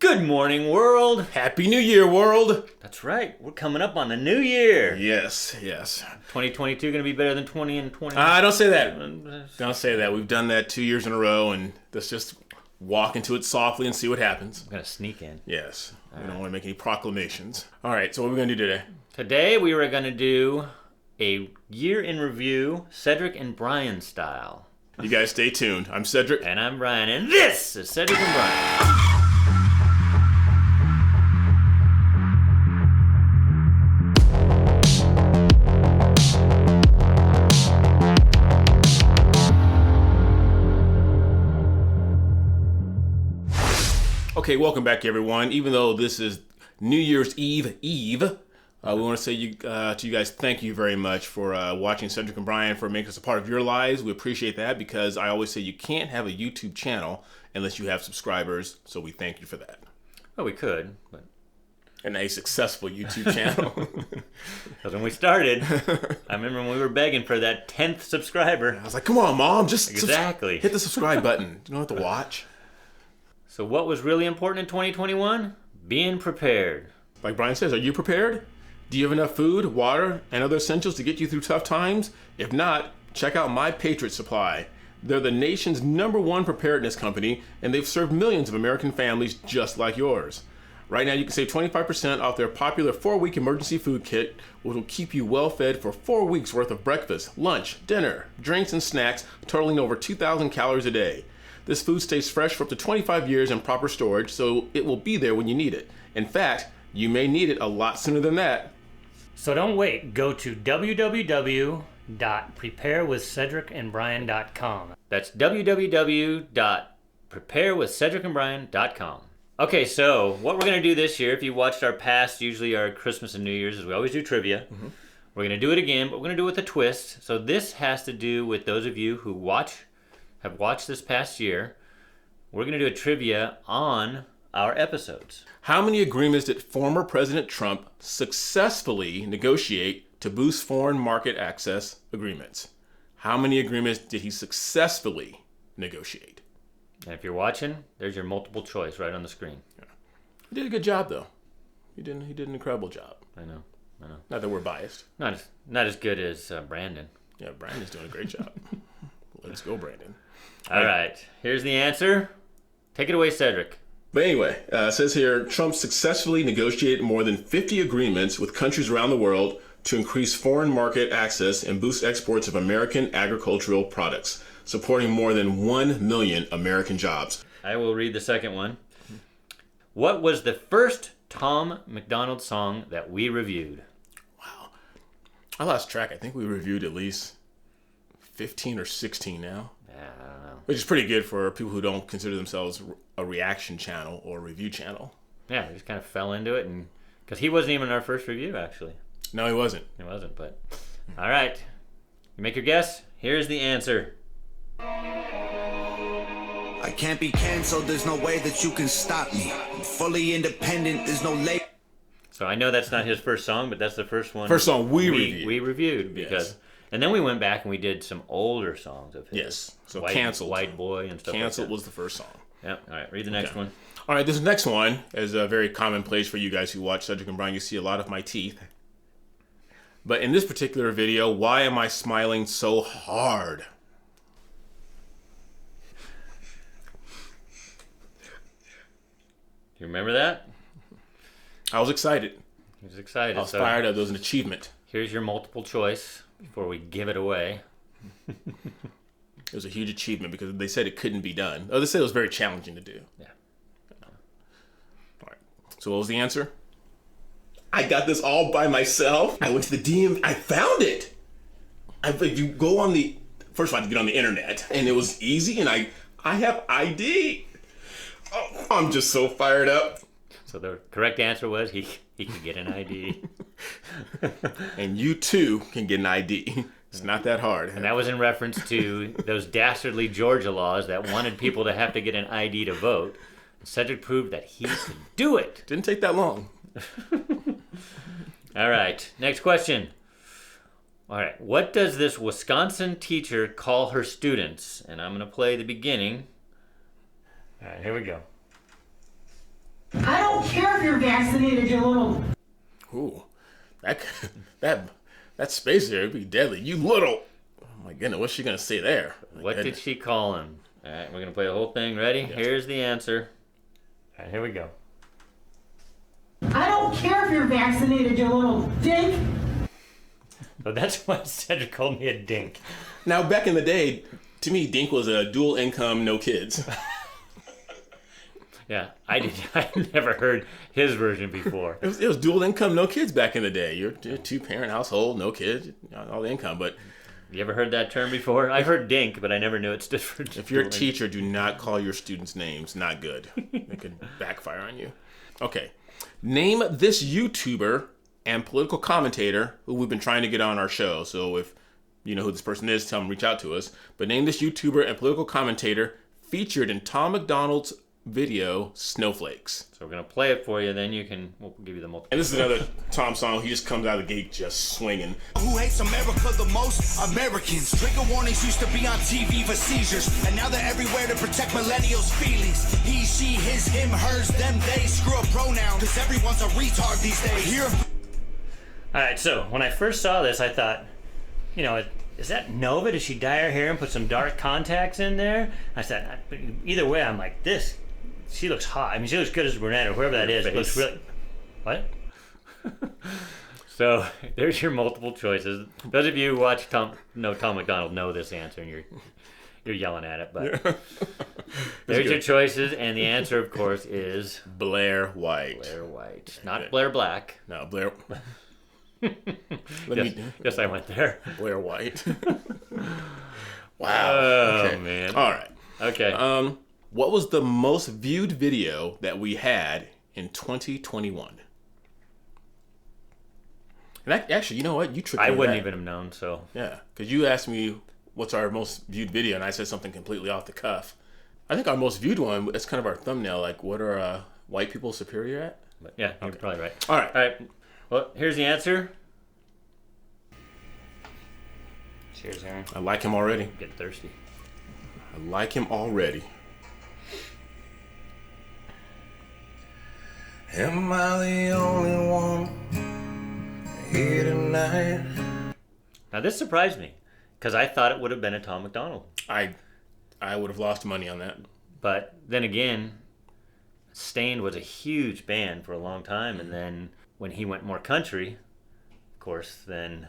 Good morning, world. Happy New Year, world. That's right. We're coming up on the new year. Yes. 2022 going to be better than 20 and 20. Don't say that. Don't say that. We've done that 2 years in a row, and let's just walk into it softly and see what happens. I'm going to sneak in. Yes. We don't want to make any proclamations. All right, so what are we going to do today? Today we were going to do a year in review, Cedric and Brian style. You guys stay tuned. I'm Cedric. And I'm Brian, and this is Cedric and Brian. Okay, welcome back, everyone. Even though this is New Year's Eve, we want to say to you guys, thank you very much for watching Cedric and Brian, for making us a part of your lives. We appreciate that, because I always say you can't have a YouTube channel unless you have subscribers, so we thank you for that. Well, we could, but... And a successful YouTube channel. Because when we started, I remember when we were begging for that 10th subscriber. I was like, come on, Mom, just exactly. hit the subscribe button. You don't have to watch. So what was really important in 2021? Being prepared. Like Brian says, are you prepared? Do you have enough food, water, and other essentials to get you through tough times? If not, check out My Patriot Supply. They're the nation's #1 preparedness company, and they've served millions of American families just like yours. Right now, you can save 25% off their popular 4-week emergency food kit, which will keep you well fed for 4 weeks worth of breakfast, lunch, dinner, drinks, and snacks, totaling over 2,000 calories a day. This food stays fresh for up to 25 years in proper storage, so it will be there when you need it. In fact, you may need it a lot sooner than that. So don't wait. Go to www.preparewithcedricandbrian.com. That's www.preparewithcedricandbrian.com. Okay, so what we're going to do this year, if you watched our past, usually our Christmas and New Year's, is we always do trivia. Mm-hmm. We're going to do it again, but we're going to do it with a twist. So this has to do with those of you who have watched this past year. We're going to do a trivia on our episodes. How many agreements did former President Trump successfully negotiate to boost foreign market access agreements? How many agreements did he successfully negotiate? And if you're watching, there's your multiple choice right on the screen. Yeah. He did a good job, though. He did an incredible job. I know. Not that we're biased. Not as good as Brandon. Yeah, Brandon's doing a great job. Let's go, Brandon. All right. Here's the answer. Take it away, Cedric. But anyway, it says here, Trump successfully negotiated more than 50 agreements with countries around the world to increase foreign market access and boost exports of American agricultural products, supporting more than 1 million American jobs. I will read the second one. What was the first Tom McDonald song that we reviewed? Wow. I lost track. I think we reviewed at least 15 or 16 now. Yeah, I don't know. Which is pretty good for people who don't consider themselves a reaction channel or a review channel. Yeah, we just kind of fell into it, and because he wasn't even our first review, actually. No, he wasn't. He wasn't, but... All right. You make your guess? Here's the answer. I can't be canceled, there's no way that you can stop me. I'm fully independent, there's no label. So I know that's not his first song, but that's the first one. First song we reviewed. We reviewed because... Yes. And then we went back and we did some older songs of his. Yes. So Canceled. White Boy and stuff Canceled like that. was the first song. Yep. All right. Read the next one. All right. This next one is a very commonplace for you guys who watch Cedric and Brian. You see a lot of my teeth. But in this particular video, why am I smiling so hard? Do you remember that? I was excited. He was excited. I was fired up. It was an achievement. Here's your multiple choice before we give it away. It was a huge achievement because they said it couldn't be done. Oh, they said it was very challenging to do. Yeah. All right. So what was the answer? I got this all by myself. I went to the DM. I found it. You go on the... First of all, I had to get on the internet. And it was easy. And I have ID. Oh, I'm just so fired up. So the correct answer was he could get an ID. And you too can get an ID. It's not that hard. And that was in reference to those dastardly Georgia laws that wanted people to have to get an ID to vote. Cedric proved that he could do it. Didn't take that long. All right, next question. All right, what does this Wisconsin teacher call her students? And I'm going to play the beginning. All right, here we go. I if you're vaccinated, you little... Ooh, that space there would be deadly. You little... Oh my goodness, what's she going to say there? What did she call him? All right, we're going to play the whole thing. Ready? Yes. Here's the answer. All right, here we go. I don't care if you're vaccinated, you little dink. So that's why Cedric called me a dink. Now, back in the day, to me, Dink was a dual income, no kids. Yeah, I never heard his version before. It was dual income, no kids back in the day. You're a two-parent household, no kids, all the income. But You ever heard that term before? I've heard dink, but I never knew it stood for... if you're a teacher, do not call your students names. Not good. It could backfire on you. Okay. Name this YouTuber and political commentator who we've been trying to get on our show. So if you know who this person is, tell them reach out to us. But name this YouTuber and political commentator featured in Tom McDonald's video Snowflakes. So we're going to play it for you, then we'll give you the multiple. And this is another Tom song. He just comes out of the gate just swinging. Who hates America the most? Americans. Trigger warnings used to be on TV for seizures, and now they're everywhere to protect millennials' feelings. He, she, his, him, hers, them, they. Screw a pronoun, cause everyone's a retard these days. Here. All right, so when I first saw this, I thought, is that Nova? Did she dye her hair and put some dark contacts in there? I said, either way, I'm like, she looks hot. I mean, she looks good as a brunette or whoever that is. It looks really... What? So there's your multiple choices. Those of you who watch Tom McDonald know this answer, and you're yelling at it. But there's your choices, and the answer, of course, is Blair White. Blair White, not Blair Black. No, Blair. Yes, I went there. Blair White. Wow. Oh, okay. man. All right. Okay. What was the most viewed video that we had in 2021? And actually, you know what? You tricked me. I with wouldn't that. even have known, so. Yeah, because you asked me what's our most viewed video, and I said something completely off the cuff. I think our most viewed one, it's kind of our thumbnail, like what are white people superior at? But yeah, you're probably right. All right. All right. Well, here's the answer. Cheers, Aaron. I like him already. I'm getting thirsty. I like him already. Am I the only one here tonight? Now, this surprised me, because I thought it would have been a Tom McDonald. I would have lost money on that. But then again, Stained was a huge band for a long time, and then when he went more country, of course, then,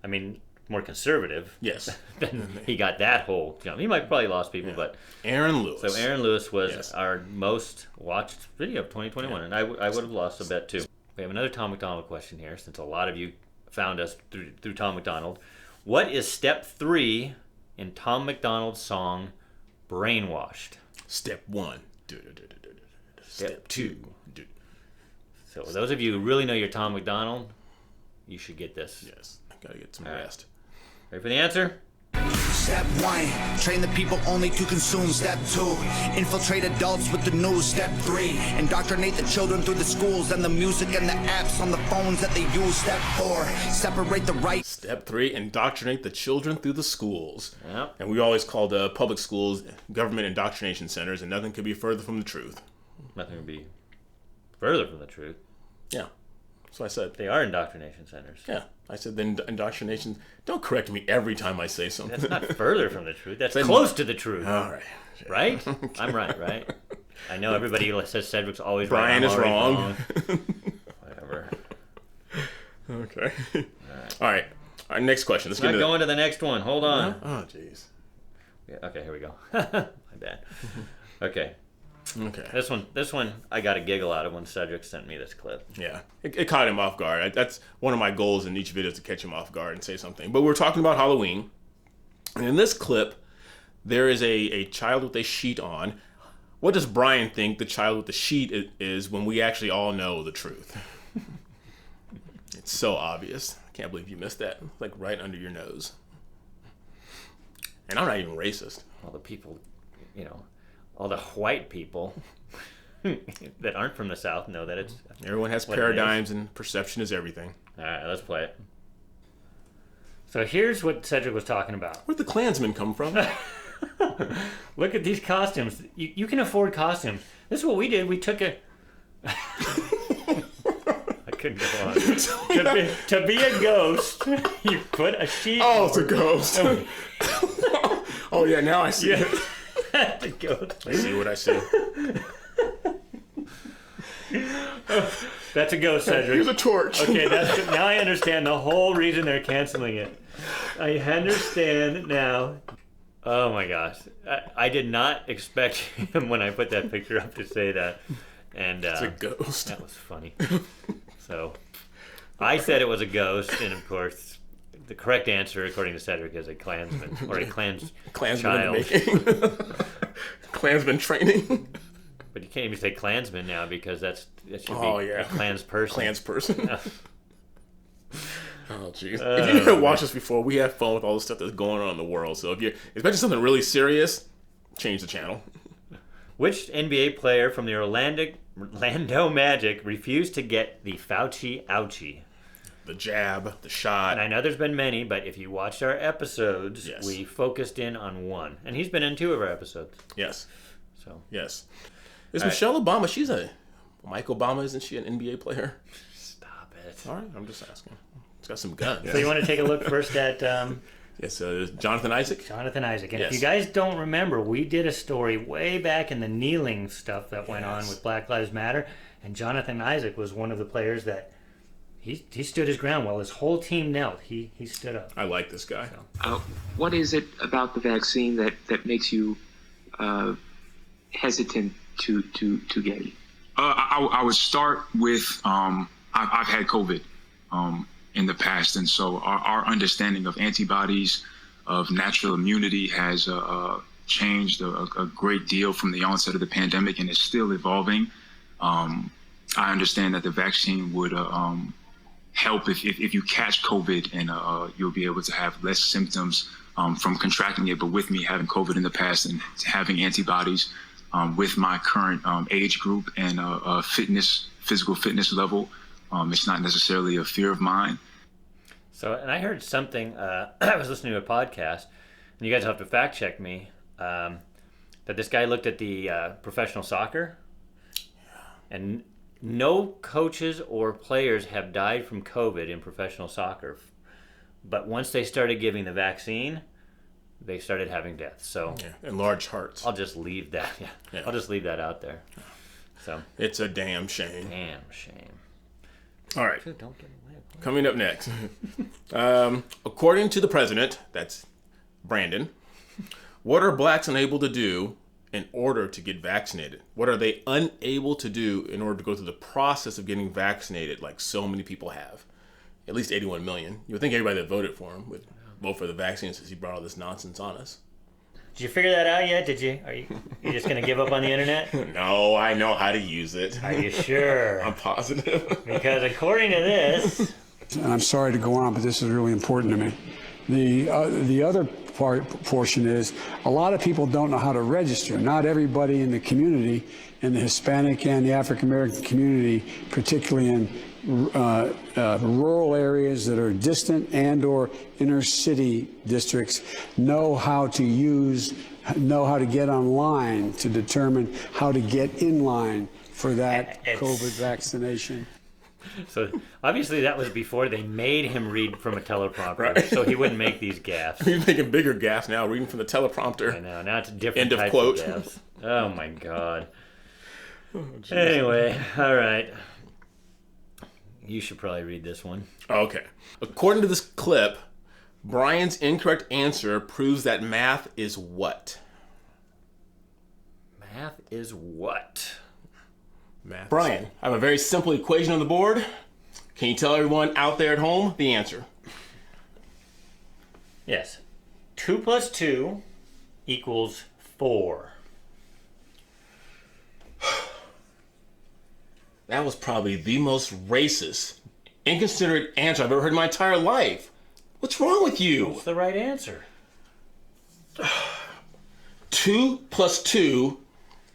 I mean, more conservative. Yes. Then he got that whole jump. He might probably lost people, but... Aaron Lewis. So Aaron Lewis was our most watched video of 2021, and I would have lost a bet too. We have another Tom McDonald question here, since a lot of you found us through Tom McDonald. What is step 3 in Tom McDonald's song Brainwashed? Step 1. Step 2. So those of you who really know your Tom McDonald, you should get this. Yes. I gotta get some rest. Ready for the answer? Step 1, train the people only to consume. Step 2, infiltrate adults with the news. Step 3, indoctrinate the children through the schools and the music and the apps on the phones that they use. Step 4, separate the right. Step 3, indoctrinate the children through the schools. Yep. And we always called public schools government indoctrination centers, and nothing could be further from the truth. Nothing would be further from the truth. Yeah. That's what I said. They are indoctrination centers. Yeah. I said then indoctrination. Don't correct me every time I say something. That's not further from the truth. That's close to the truth. All right. Right? I'm right? I know everybody says Cedric's always Brian right. is wrong. Whatever. Okay. All right. Our next question. Let's get Not into going to the next one. Hold on. Oh, jeez. Yeah, okay, here we go. My bad. Okay. Okay. This one, I got a giggle out of when Cedric sent me this clip. Yeah. It caught him off guard. That's one of my goals in each video is to catch him off guard and say something. But we're talking about Halloween. And in this clip, there is a child with a sheet on. What does Brian think the child with the sheet is when we actually all know the truth? It's so obvious. I can't believe you missed that. It's like right under your nose. And I'm not even racist. All the people, all the white people that aren't from the South know that it's... Everyone has paradigms and perception is everything. All right, let's play it. So here's what Cedric was talking about. Where'd the Klansmen come from? Look at these costumes. You can afford costumes. This is what we did. We took a... could go on. To be a ghost, you put a sheet. Oh, it's a ghost. Oh yeah, now I see it. A ghost. I see what I see. That's a ghost, Cedric. Here's a torch. Okay, now I understand the whole reason they're canceling it. I understand now. Oh my gosh. I did not expect him when I put that picture up to say that. And It's a ghost. that was funny. So I said it was a ghost, and of course the correct answer, according to Cedric, is a Klansman or a Klansman child. Klansman training. But you can't even say Klansman now because that should be a Klans person. Klans person. Oh, jeez. If you didn't watch this before, we have fun with all the stuff that's going on in the world. So if you're expecting something really serious, change the channel. Which NBA player from the Orlando Magic refused to get the Fauci ouchie? The jab, the shot. And I know there's been many, but if you watched our episodes, Yes. we focused in on one. And he's been in 2 of our episodes. Yes. So Yes. Is Michelle Obama, she's a... Mike Obama, isn't she an NBA player? stop it. All right, I'm just asking. It's got some guns. So you want to take a look first at Yes, Jonathan Isaac. Jonathan Isaac. And Yes. if you guys don't remember, we did a story way back in the kneeling stuff that went on with Black Lives Matter. And Jonathan Isaac was one of the players that he stood his ground while his whole team knelt. He stood up. I like this guy. What is it about the vaccine that makes you hesitant to get it? I would start with I've had COVID in the past, and so our understanding of antibodies, of natural immunity, has changed a great deal from the onset of the pandemic, and is still evolving. I understand that the vaccine would help if you catch COVID, and you'll be able to have less symptoms from contracting it. But with me having COVID in the past and having antibodies, with my current age group and physical fitness level, it's not necessarily a fear of mine. So, and I heard something, I was listening to a podcast, and you guys have to fact check me, that this guy looked at the professional soccer, and no coaches or players have died from COVID in professional soccer. But once they started giving the vaccine, they started having deaths. So And large hearts. I'll just leave that. I'll just leave that out there. So It's a damn shame. damn shame. All right. Don't get away. Coming up next. According to the president, that's Brandon, what are blacks unable to do in order to get vaccinated? What are they unable to do in order to go through the process of getting vaccinated like so many people have? At least 81 million. You would think everybody that voted for him would vote for the vaccine since he brought all this nonsense on us. Did you figure that out yet? Did you? Are you just going to give up on the internet? No, I know how to use it. Are you sure? I'm positive. Because according to this, and I'm sorry to go on, but this is really important to me. The other portion is a lot of people don't know how to register. Not everybody in the community, in the Hispanic and the African American community, particularly in rural areas that are distant and or inner city districts, know how to get online to determine how to get in line for that COVID vaccination. So obviously that was before they made him read from a teleprompter, so he wouldn't make these gaffes. He's making bigger gaffes now, reading from the teleprompter. I know, now it's different End of types quote. of gaffes. Oh my god. Anyway, all right. You should probably read this one. Okay. According to this clip, Brian's incorrect answer proves that math is what? Math is what? Math. Brian, I have a very simple equation on the board. Can you tell everyone out there at home the answer? yes, 2 plus 2 equals 4. That was probably the most racist, inconsiderate answer I've ever heard in my entire life. What's wrong with you? What's the right answer? 2 plus 2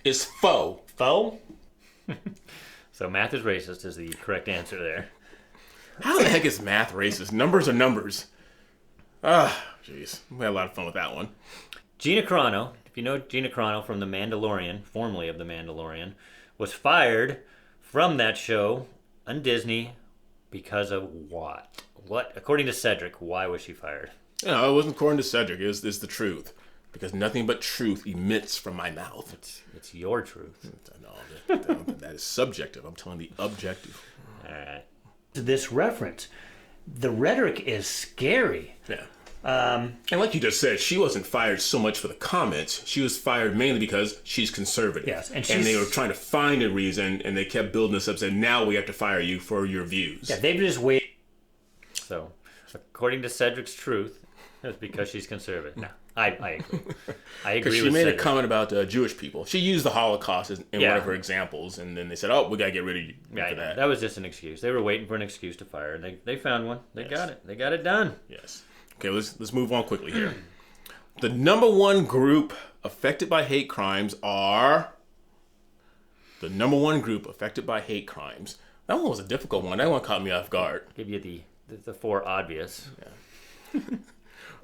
is foe. Foe? So math is racist is the correct answer there. How the heck is math racist? Numbers are numbers. Jeez. We had a lot of fun with that one. Gina Carano, if you know Gina Carano from The Mandalorian, formerly of The Mandalorian, was fired from that show on Disney Because of what? What? According to Cedric, why was she fired? No, it wasn't according to Cedric. It's the truth. Because nothing but truth emits from my mouth. It's your truth. No, that is subjective. I'm telling the objective. All right. This reference, the rhetoric is scary. Yeah. And like you just said, she wasn't fired so much for the comments. She was fired mainly because she's conservative. Yes, and they were trying to find a reason, and they kept building this up, saying, now we have to fire you for your views. Yeah, they've just waited. So, according to Cedric's truth, it's because she's conservative. No, I agree. I agree. Because she with made Cedric. a comment about Jewish people. She used the Holocaust in one of her examples, and then they said, "Oh, we gotta get rid of you for that." That was just an excuse. They were waiting for an excuse to fire her. They found one. They got it. They got it done. Yes. Okay, let's move on quickly here. The number one group affected by hate crimes are the number one group affected by hate crimes. That one was a difficult one. That one caught me off guard. Give you the four obvious. Yeah.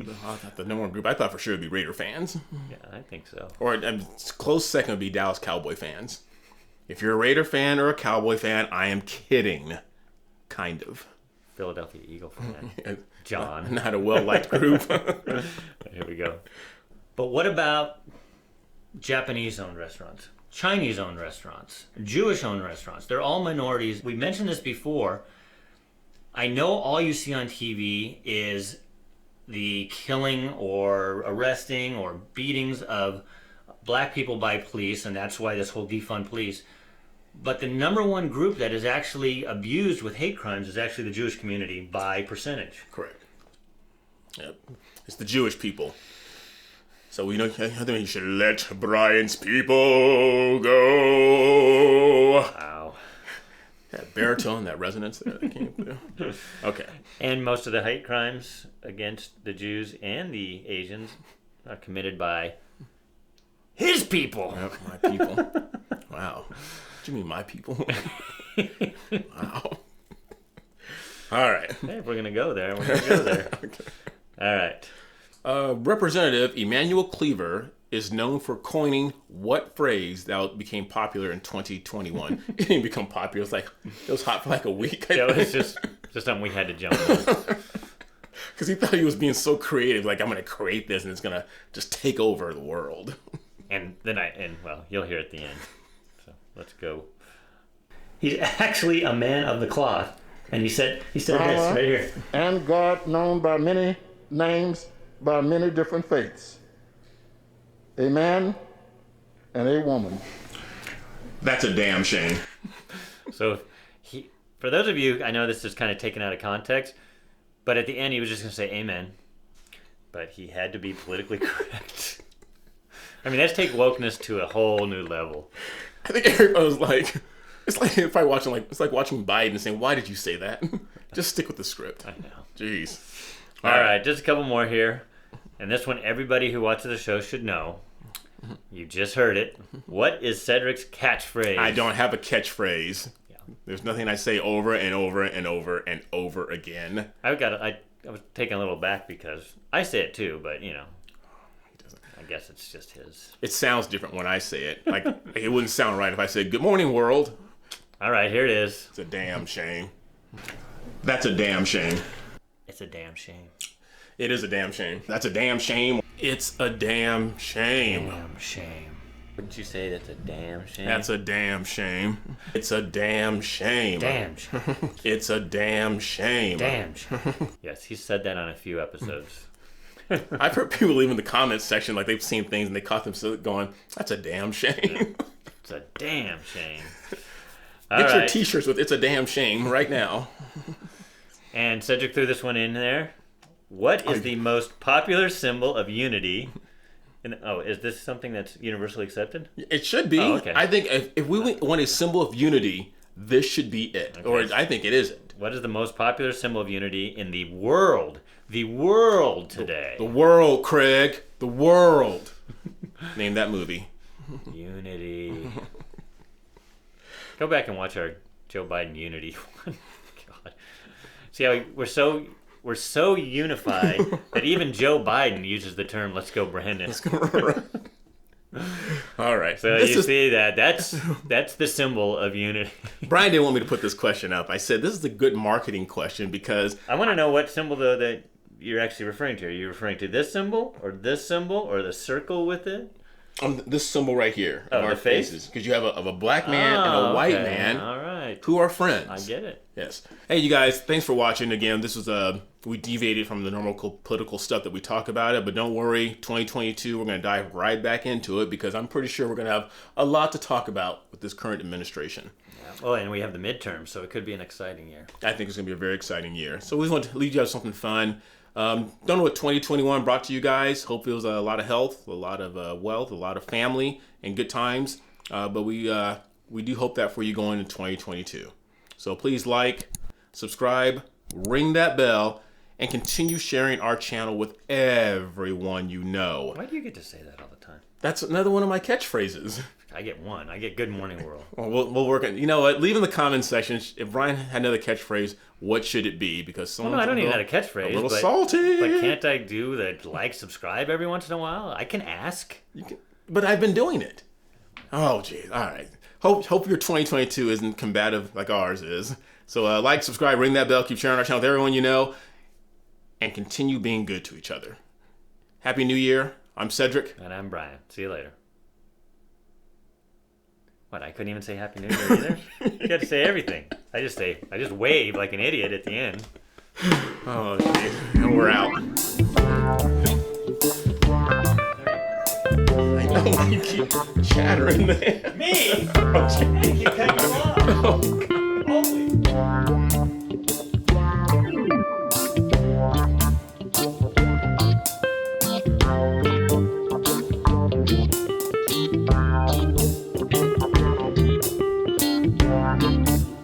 I thought the number one group, I thought for sure it'd be Raider fans. Yeah, I think so. Or a close second would be Dallas Cowboy fans. If you're a Raider fan or a Cowboy fan, I am kidding. Kind of. Philadelphia Eagle fan. John. Not a well-liked group. Here we go. But what about Japanese-owned restaurants? Chinese-owned restaurants? Jewish-owned restaurants? They're all minorities. We mentioned this before. I know all you see on TV is the killing or arresting or beatings of black people by police, and that's why this whole defund police. But the number one group that is actually abused with hate crimes is actually the Jewish community by percentage. Correct. Yep. It's the Jewish people. So I think you should let Brian's people go. Wow. That baritone, that resonance there that came through. Okay. And most of the hate crimes against the Jews and the Asians are committed by his people. Yep, my people. Wow. What do you mean, my people? Wow. All right. Hey, if we're going to go there, we're going to go there. Okay. All right. Representative Emmanuel Cleaver is known for coining what phrase that became popular in 2021? It didn't become popular. It was hot for like a week. It was just something we had to jump on. Because he thought he was being so creative. Like, I'm going to create this and it's going to just take over the world. And then you'll hear at the end. So let's go. He's actually a man of the cloth. And he said this right here. And God known by many names, by many different faiths. A man and a woman. That's a damn shame. So for those of you, I know this is kind of taken out of context, but at the end he was just going to say amen. But he had to be politically correct. I mean, let's take wokeness to a whole new level. I think everybody was like, it's like watching Biden and saying, why did you say that? Just stick with the script. I know. Jeez. All right, just a couple more here. And this one, everybody who watches the show should know. You just heard it. What is Cedric's catchphrase? I don't have a catchphrase. Yeah. There's nothing I say over and over and over and over again. I was taken a little back because I say it too, but He doesn't. I guess it's just his. It sounds different when I say it. Like it wouldn't sound right if I said, "Good morning, world." All right, here it is. It's a damn shame. That's a damn shame. It's a damn shame. It is a damn shame. That's a damn shame. It's a damn shame. Damn shame. Wouldn't you say that's a damn shame? That's a damn shame. It's a damn shame. Damn shame. It's a damn shame. Damn shame. Yes, he said that on a few episodes. I've heard people leave in the comments section like they've seen things and they caught themselves going, "That's a damn shame." It's a damn shame. Get your t-shirts with "It's a damn shame" right now. And Cedric threw this one in there. What is the most popular symbol of unity? Is this something that's universally accepted? It should be. Oh, okay. I think if we want a symbol of unity, this should be it. Okay. Or I think it isn't. What is the most popular symbol of unity in the world? The world today. The world, Craig. The world. Name that movie. Unity. Go back and watch our Joe Biden unity one. God. See how we're so unified that even Joe Biden uses the term "Let's go, Brandon." Let's go. All right. So you see that's the symbol of unity. Brian didn't want me to put this question up. I said this is a good marketing question because I want to know what symbol though that you're actually referring to. Are you referring to this symbol or the circle with it? This symbol right here Oh, of our the face? faces, because you have a black man and a white man. All right. Who are friends. I get it. Yes. Hey, you guys, thanks for watching. Again, this was we deviated from the normal political stuff that we talk about it, but don't worry, 2022, we're going to dive right back into it because I'm pretty sure we're going to have a lot to talk about with this current administration. Yeah. Oh, and we have the midterms, so it could be an exciting year. I think it's going to be a very exciting year. So we just want to leave you with something fun. Don't know what 2021 brought to you guys. Hope it was a lot of health, a lot of wealth, a lot of family, and good times. But we do hope that for you going into 2022. So please like, subscribe, ring that bell, and continue sharing our channel with everyone you know. Why do you get to say that all the time? That's another one of my catchphrases. I get one. I get Good Morning World. Well, we'll work on. You know what? Leave in the comments section if Brian had another catchphrase. What should it be? Because someone. Well, no, I don't even have a catchphrase. A little salty. But can't I do the like, subscribe every once in a while? I can ask. But I've been doing it. Oh, geez. All right. Hope your 2022 isn't combative like ours is. So like, subscribe, ring that bell, keep sharing our channel with everyone you know, and continue being good to each other. Happy New Year. I'm Cedric. And I'm Brian. See you later. What, I couldn't even say Happy New Year either? You got to say everything. I just wave like an idiot at the end. Oh, geez. And we're out. I know, you keep chattering there. Me? Hey, you cut me off. Oh, God. Holy.